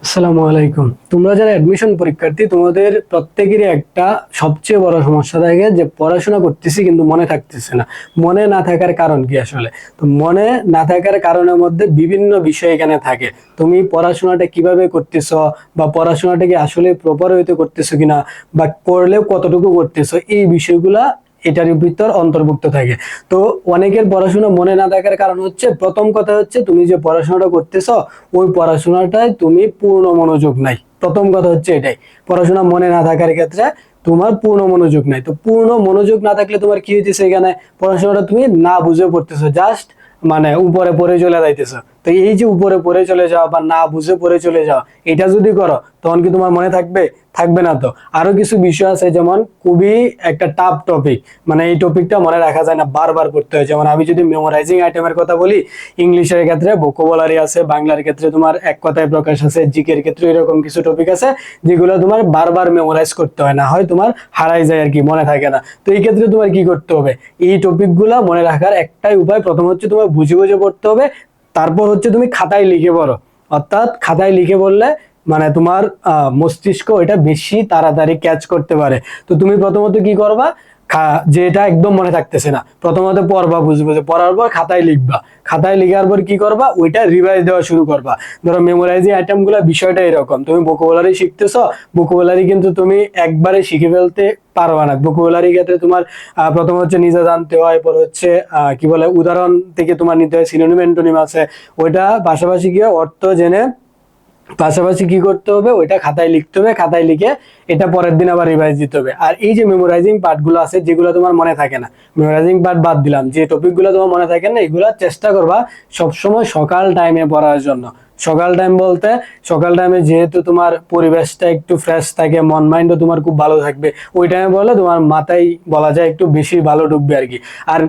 আসসালামু আলাইকুম। তোমরা যারা অ্যাডমিশন পরীক্ষার্থী, তোমাদের প্রত্যেকেরই একটা সবচেয়ে বড় সমস্যা থাকে যে পড়াশোনা করতেছি কিন্তু মনে থাকতেছে না। মনে না থাকার কারণ কি আসলে? তো মনে না থাকার কারণের মধ্যে বিভিন্ন বিষয় এখানে থাকে। তুমি পড়াশোনাটা কিভাবে করতেছো, বা পড়াশোনাটা কি আসলে প্রপার হইতে করতেছো কিনা, বা করলেও কতটুকু করতেছো, এই বিষয়গুলা এটার ভিতর অন্তর্ভুক্ত থাকে। তো অনেকের পড়াশোনা মনে না থাকার কারণ হচ্ছে, প্রথম কথা হচ্ছে তুমি যে পড়াশোনাটা করতেছো ওই পড়াশোনাটায় তুমি পূর্ণ মনোযোগ নাই। প্রথম কথা হচ্ছে এটাই, পড়াশোনা মনে না থাকার ক্ষেত্রে তোমার পূর্ণ মনোযোগ নাই। তো পূর্ণ মনোযোগ না থাকলে তোমার কি হইতেছে, এখানে পড়াশোনাটা তুমি না বুঝে পড়তেছো, জাস্ট মানে উপরে পড়ে চলে যাইতেছো। তো এই যে উপরে পড়ে চলে যাওয়া বা না বুঝে পড়ে চলে যাওয়া, এটা যদি করো তখন কি তোমার মনে থাকবে? থাকবে না তো। আরো কিছু বিষয় আছে, যেমন খুবই একটা টাফ টপিক, মানে এই টপিকটা মনে রাখা যায় না, বারবার পড়তে হয়। যেমন আমি যদি মেমোরাইজিং আইটেমের কথা বলি, ইংলিশের ক্ষেত্রে ভোকাবুলারি আছে, বাংলার ক্ষেত্রে তোমার এক কথায় প্রকাশ আছে, জিকের ক্ষেত্রে এরকম কিছু টপিক আছে যেগুলো তোমার বারবার মেমোরাইজ করতে হয়, না হয় তোমার হারাই যায় আর কি, মনে থাকে না। তো এই ক্ষেত্রে তোমার কি করতে হবে? এই টপিকগুলো মনে রাখার একটাই উপায়, প্রথম হচ্ছে তোমার বুঝে বুঝে পড়তে হবে, তারপর হচ্ছে তুমি খাতায় লিখে পড়ো। অর্থাৎ খাতায় লিখে পড়লে মানে তোমার মস্তিষ্ক এটা বেশি তাড়াতাড়ি ক্যাচ করতে পারে। তো তুমি প্রথমত কি করবা, যে এটা একদম মনে থাকতেছে না, প্রথমত পড়বা, বুঝবে, পড়ার পর খাতায় লিখবা। খাতায় লিখার পর কি করবা, ওইটা রিভাইজ দেওয়া শুরু করবা। ধরো মেমোরাইজিং আইটেম গুলা বিষয়টা এরকম, তুমি ভোকাবুলারি শিখতেছো, ভোকাবুলারি কিন্তু তুমি একবারে শিখে ফেলতে পারবা না। ভোকাবুলারি ক্ষেত্রে তোমার প্রথম হচ্ছে নিজে জানতে হয়, পর হচ্ছে কি বলে উদাহরণ থেকে তোমার নিতে হয়, সিনোনিম অ্যান্টোনিম আছে, ওইটা পাশাপাশি গিয়ে অর্থ জেনে পাশাপাশি কি করতে হবে, ওইটা খাতায় লিখতে হবে, খাতায় লিখে এটা পরের দিন আবার রিভাইজ দিতে হবে। আর এই যে মেমোরাইজিং পার্ট গুলো আছে যেগুলো তোমার মনে থাকে না, মেমোরাইজিং পার্ট বাদ দিলাম, যে টপিক গুলো তোমার মনে থাকে না, এগুলো চেষ্টা করবা সবসময় সকাল টাইমে পড়ার জন্য। সকাল টাইম বলতে, সকাল টাইমে যেহেতু তোমার পরিবেশটা একটু ফ্রেশ থাকে, মন মাইন্ডও তোমার খুব ভালো থাকবে, ওই টাইমে বললে তোমার মাথায় বলা যায় একটু বেশি ভালো ঢুকবে আর কি। আর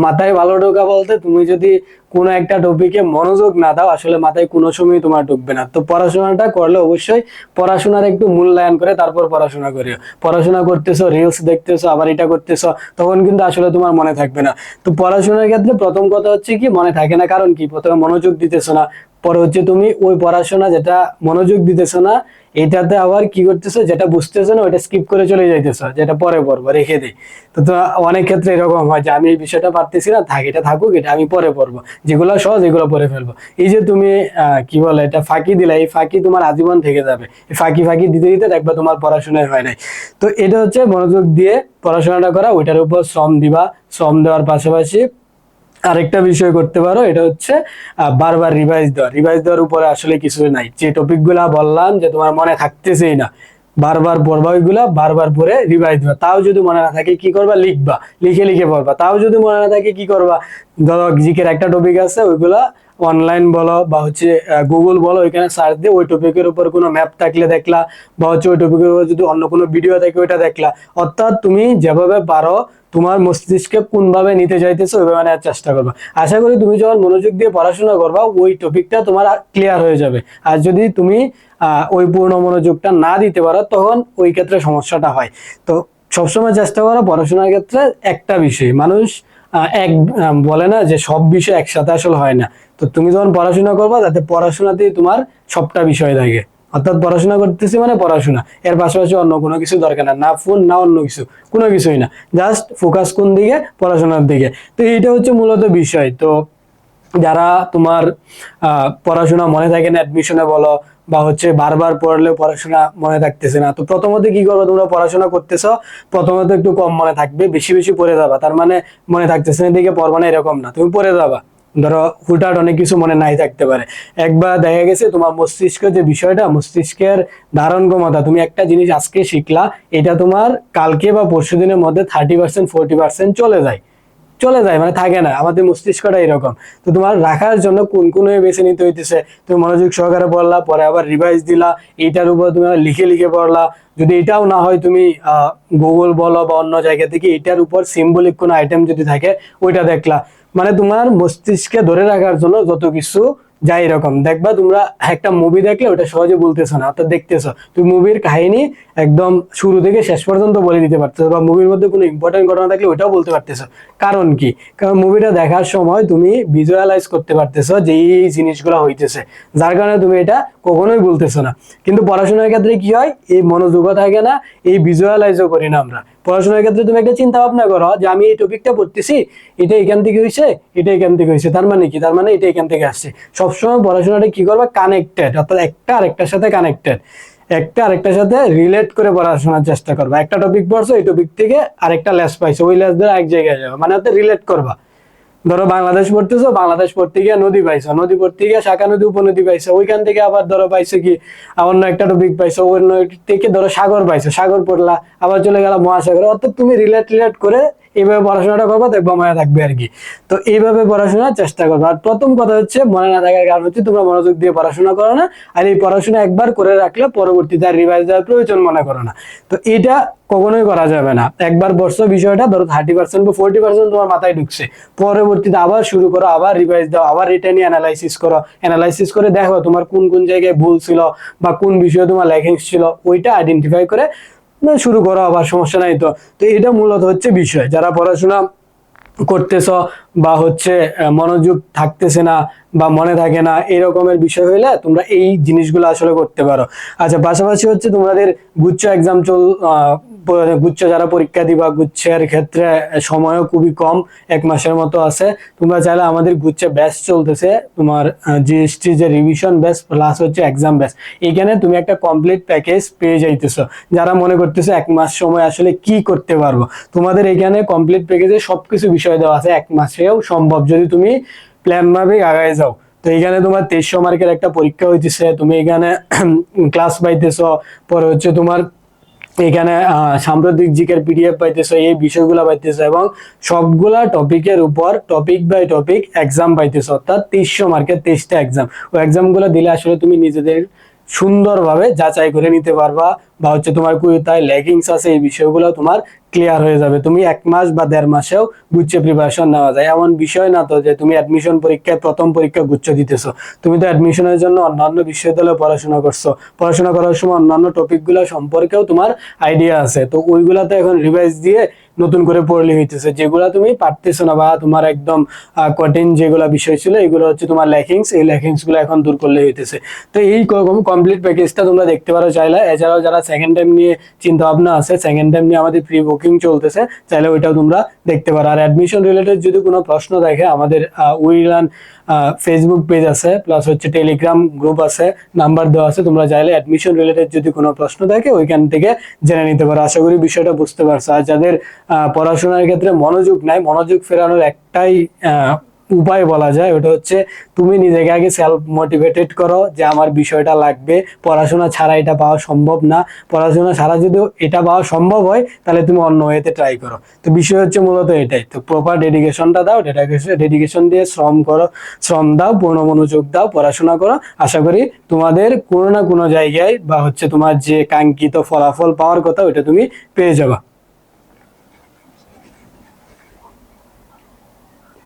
মাথায় ভালো ঢোকা বলতে, তুমি যদি কোনো একটা টপিকে মনোযোগ না দাও, আসলে মাথায় কোনো সময় তোমার ঢুকবে না। তো পড়াশোনাটা করলে অবশ্যই পড়াশোনার একটু মূল্যায়ন করে তারপর পড়াশোনা করিও। পড়াশোনা করতেছো, রিলস দেখতেছো, আবার এটা করতেছো, তখন কিন্তু আসলে তোমার মনে থাকবে না। তো পড়াশোনার ক্ষেত্রে প্রথম কথা হচ্ছে কি, মনে থাকে না কারণ কি, প্রথমে মনোযোগ দিতেছো না, পরে হচ্ছে তুমি ওই পড়াশোনা যেটা মনোযোগ দিতেছো না, এটাতে আবার কি করতেছো, যেটা বুঝতেছো না ওইটা স্কিপ করে চলে যাইতেছো, যেটা পরে পড়বো রেখে দিই। তো অনেক ক্ষেত্রে এরকম হয় যে আমি এই বিষয়টা পারতেছি না, থাক এটা থাকুক, এটা আমি পরে পড়বো, যেগুলো সহজ এগুলো পরে ফেলবো। এই যে তুমি কি বলে এটা ফাঁকি দিলা, এই ফাঁকি তোমার আজীবন থেকে যাবে। এই ফাঁকি ফাঁকি দিতে দিতে দেখবা তোমার পড়াশোনায় হয় নাই। তো এটা হচ্ছে মনোযোগ দিয়ে পড়াশোনাটা করা, ওইটার উপর শ্রম দিবা। শ্রম দেওয়ার পাশাপাশি আরেকটা বিষয় করতে পারো, এটা হচ্ছে বারবার রিভাইজ দেওয়া। রিভাইজ দেওয়ার উপরে আসলে কিছু নাই, যে টপিক গুলা বললাম যে তোমার মনে থাকতেছেই না, বারবার পড়বা, ওইগুলা বারবার পড়ে রিভাইজ দেওয়া। তাও যদি মনে না থাকে কি করবা, লিখবা, লিখে লিখে পড়বা। তাও যদি মনে না থাকে কি করবা, ধরো জিকের একটা টপিক আছে, ওইগুলা অনলাইন বলো বা হচ্ছে গুগল বলো, ওইখানে সার্চ দিয়ে ওই টপিকের উপর কোনো ম্যাপ থাকলে দেখলা, বা হচ্ছে ওই টপিকের উপর যদি অন্য কোনো ভিডিও থাকে ওইটা দেখলা। অর্থাৎ তুমি যেভাবে পারো তোমার মস্তিষ্কে কোনভাবে নিতে চাইতেছো ওইভাবে নেওয়ার চেষ্টা করবা। আশা করি তুমি যখন মনোযোগ দিয়ে পড়াশোনা করবা ওই টপিকটা তোমার ক্লিয়ার হয়ে যাবে। আর যদি তুমি ওই পূর্ণ মনোযোগটা না দিতে পারো, তখন ওই ক্ষেত্রে সমস্যাটা হয়। তো সবসময় চেষ্টা করো পড়াশোনার ক্ষেত্রে একটা বিষয়, মানুষ এক বলে না যে সব বিষয় একসাথে আসলে হয় না। তো তুমি যখন পড়াশোনা করবা, যাতে পড়াশোনাতেই তোমার সবটা বিষয় থাকে। অর্থাৎ পড়াশোনা করতেছি মানে পড়াশোনা, এর পাশাপাশি অন্য কোনো কিছু দরকার না, না ফোন না অন্য কিছু, কোনো কিছুই না, জাস্ট ফোকাস কোন দিকে, পড়াশোনার দিকে। তো এইটা হচ্ছে মূলত বিষয়। তো যারা তোমার পড়াশোনা মনে থাকে না, অ্যাডমিশনে বলো বা হচ্ছে বারবার পড়লেও পড়াশোনা মনে থাকতেছে না, তো প্রথমত কি করবে, তোমরা পড়াশোনা করতেছো, প্রথমত একটু কম মনে থাকবে, বেশি বেশি পড়ে যাবা। তার মানে মনে থাকতেছে না দিকে পড়বা না এরকম না, তুমি পড়ে যাবা। ধরো হুটহাট অনেক কিছু মনে নাই থাকতে পারে, একবার দেখা গেছে তোমার মস্তিষ্ক যে বিষয়টা, মস্তিষ্কের ধারণ ক্ষমতা, তুমি একটা জিনিস আজকে শিখলা, এটা তোমার কালকে বা পরশু দিনের মধ্যে 30% 40% চলে যায়। চলে যায় মানে থাকে না, আমাদের মস্তিষ্কটা এরকম। তো তোমার রাখার জন্য কোন কোন ওয়ে বেছে নিতে হইতেছে, তুমি মনোযোগ সহকারে পড়লা, পরে আবার রিভাইজ দিলা, এইটার উপর তুমি আবার লিখে লিখে পড়লা। যদি এটাও না হয়, তুমি গুগল বলো বা অন্য জায়গা থেকে এটার উপর সিম্বলিক কোনো আইটেম যদি থাকে ওইটা দেখলা। মানে তোমার মস্তিষ্কে ধরে রাখার জন্য যত কিছু যাই এরকম দেখবা তোমরা একটা মুভি দেখলে ওটা সহজে বলতেছো না, অর্থাৎ দেখতেছো তুমি মুভির কাহিনী একদম শুরু থেকে শেষ পর্যন্ত বলে দিতে পারতেছো, বা মুভির মধ্যে কোনো ইম্পর্টেন্ট ঘটনা থাকলে ওটাও বলতে পারতেছো। কারণ কি? কারণ মুভিটা দেখার সময় তুমি ভিজুয়ালাইজ করতে পারতেছো যে এই জিনিসগুলো হইতেছে, যার কারণে তুমি এটা কখনোই বলতেছো না। কিন্তু পড়াশোনার ক্ষেত্রে কি হয়, এই মনোযোগও থাকে না, এই ভিজুয়ালাইজও করি না আমরা। পড়াশোনার ক্ষেত্রে তুমি একটা চিন্তা ভাবনা করো যে আমি এই টপিকটা পড়তেছি, এটা এখান থেকে হয়েছে, এটা এখান থেকে হয়েছে, তার মানে কি? তার মানে এটা এখান থেকে আসছে। সবসময় পড়াশোনাটা কি করবা, কানেক্টেড, অর্থাৎ একটা আরেকটার সাথে কানেক্টেড, একটা আরেকটার সাথে রিলেট করে পড়াশোনার চেষ্টা করবা। একটা টপিক পড়ছো, এই টপিক থেকে আরেকটা লেস পাইছো, ওই লেস ধরে এক জায়গায় যাবে, মানে হচ্ছে রিলেট করবা। ধরো বাংলাদেশ পড়তেছো, বাংলাদেশ পড়তে গিয়ে নদী পাইছো, নদী পড়তে গিয়ে শাখা নদী উপনদী পাইছো, ওইখান থেকে আবার ধরো পাইছো কি অন্য একটা টপিক পাইছো, অন্য থেকে ধরো সাগর পাইছো, সাগর পড়লা, আবার চলে গেল মহাসাগর। অর্থাৎ তুমি রিলেট করে এইভাবে পড়াশোনাটা করবা, দেখবা মনে থাকবে আর কি। তো এইভাবে পড়াশোনার চেষ্টা করবো। আর প্রথম কথা হচ্ছে মনে না থাকার কারণ হচ্ছে তোমরা মনোযোগ দিয়ে পড়াশোনা করো না, আর এই পড়াশোনা একবার করে রাখলে পরবর্তীতে আর রিভাইজ দেওয়ার প্রয়োজন মনে করো না। তো এটা কখনোই করা যাবে না। একবার বর্ষ বিষয়টা ধরো 30% বা 40% তোমার মাথায় ঢুকছে, পরবর্তীতে আবার শুরু করো, আবার রিভাইজ দাও, আবার এটা নিয়ে অ্যানালাইসিস করো, অ্যানালাইসিস করে দেখো তোমার কোন কোন জায়গায় ভুল ছিল বা কোন বিষয়ে তোমার ল্যাকিংস ছিল, ওইটা আইডেন্টিফাই করে শুরু করো, আবার সমস্যা নাই। তো তো এটা মূলত হচ্ছে বিষয়, যারা পড়াশোনা করতেছ বা হচ্ছে মনোযোগ থাকতেছে না বা মনে থাকে না, এরকমের বিষয় হইলে তোমরা এই জিনিসগুলো আসলে করতে পারো। আচ্ছা, পাশাপাশি হচ্ছে তোমাদের গুচ্ছ এক্সাম গুচ্ছ যারা পরীক্ষা দিবা, গুচ্ছের ক্ষেত্রে সময়ও খুবই কম, 1 মাসের মতো আছে। তোমরা চাইলে আমাদের গুচ্ছে ব্যাচ চলতেছে, তোমার জিএসটি যে রিভিশন ব্যাচ প্লাস হচ্ছে এক্সাম ব্যাচ, এখানে তুমি একটা কমপ্লিট প্যাকেজ পেয়ে যাইতেছো। যারা মনে করতেছো 1 মাস সময় আসলে কি করতে পারবো, তোমাদের এখানে কমপ্লিট প্যাকেজে সবকিছু বিষয় দেওয়া আছে, 1 মাসেও সম্ভব যদি তুমি প্ল্যান মাফিক আগায় যাও। তো এখানে তোমার 2300 মার্কের একটা পরীক্ষা হইতেছে, তুমি এখানে ক্লাস পাইতেছ, পরে হচ্ছে তোমার এখানে সাম্প্রতিক জিকের পিডিএফ পাইতেছো, এই বিষয়গুলো পাইতেছো, এবং সবগুলা টপিকের উপর টপিক বাই টপিক এক্সাম পাইতেছো, অর্থাৎ 2300 মার্কের 23টা এক্সাম। ওই এক্সামগুলো দিলে আসলে তুমি নিজেদের সুন্দরভাবে যাচাই করে নিতে পারবা, বা হচ্ছে তোমার কোথায় ল্যাকিংস আছে এই বিষয়গুলো তোমার ক্লিয়ার হয়ে যাবে। তুমি 1 মাস বা 1.5 মাসেও গুচ্ছে প্রিপারেশন নেওয়া যায়, এমন বিষয় না তো যে তুমি অ্যাডমিশন পরীক্ষায় প্রথম পরীক্ষা গুচ্ছ দিতেছো। তুমি তো অ্যাডমিশনের জন্য অন্যান্য বিশ্ববিদ্যালয়ে পড়াশোনা করছো, পড়াশোনা করার সময় অন্যান্য টপিকগুলো সম্পর্কেও তোমার আইডিয়া আছে, তো ওইগুলাতে এখন রিভাইজ দিয়ে নতুন করে পড়লে হইতেছে। যেগুলা তুমি পারতেছো না বা তোমার একদম কঠিন যেগুলা বিষয় ছিল, এগুলো হচ্ছে তোমার ল্যাকিংস, এই ল্যাকিংস গুলো এখন দূর করলে হইতেছে। তো এই কমপ্লিট প্যাকেজটা তোমরা দেখতে পারো চাইলে। এছাড়াও যারা সেকেন্ড টাইম নিয়ে চিন্তা ভাবনা আছে, সেকেন্ড টাইম নিয়ে আমাদের প্রি বুকিং চলতেছে, চাইলে ওইটাও তোমরা দেখতে পারো। আর অ্যাডমিশন রিলেটেড যদি কোনো প্রশ্ন দেখে, আমাদের উইলান ফেসবুক পেজ আছে, প্লাস হচ্ছে টেলিগ্রাম গ্রুপ আছে, নাম্বার দেওয়া আছে, তোমরা চাইলে অ্যাডমিশন রিলেটেড যদি কোনো প্রশ্ন থাকে ওইখান থেকে জেনে নিতে পারো। আশা করি বিষয়টা বুঝতে পারছো। আর যাদের পড়াশোনার ক্ষেত্রে মনোযোগ নাই, মনোযোগ ফেরানোর একটাই উপায় বলা যায়, ওটা হচ্ছে তুমি নিজেকে আগে সেলফ মোটিভেটেড করো যে আমার বিষয়টা লাগবে, পড়াশোনা ছাড়া এটা পাওয়া সম্ভব না, পড়াশোনা ছাড়া যদি এটা পাওয়া সম্ভব হয় তাহলে তুমি অন্য ওয়েতে ট্রাই করো। তো বিষয় হচ্ছে মূলত এটাই। তো প্রপার ডেডিকেশনটা দাও, ডেডিকেশন দিয়ে শ্রম করো, শ্রম দাও, পূর্ণ মনোযোগ দাও, পড়াশোনা করো। আশা করি তোমাদের কোনো না কোনো জায়গায় বা হচ্ছে তোমার যে কাঙ্ক্ষিত ফলাফল পাওয়ার কথা ওইটা তুমি পেয়ে যাবা।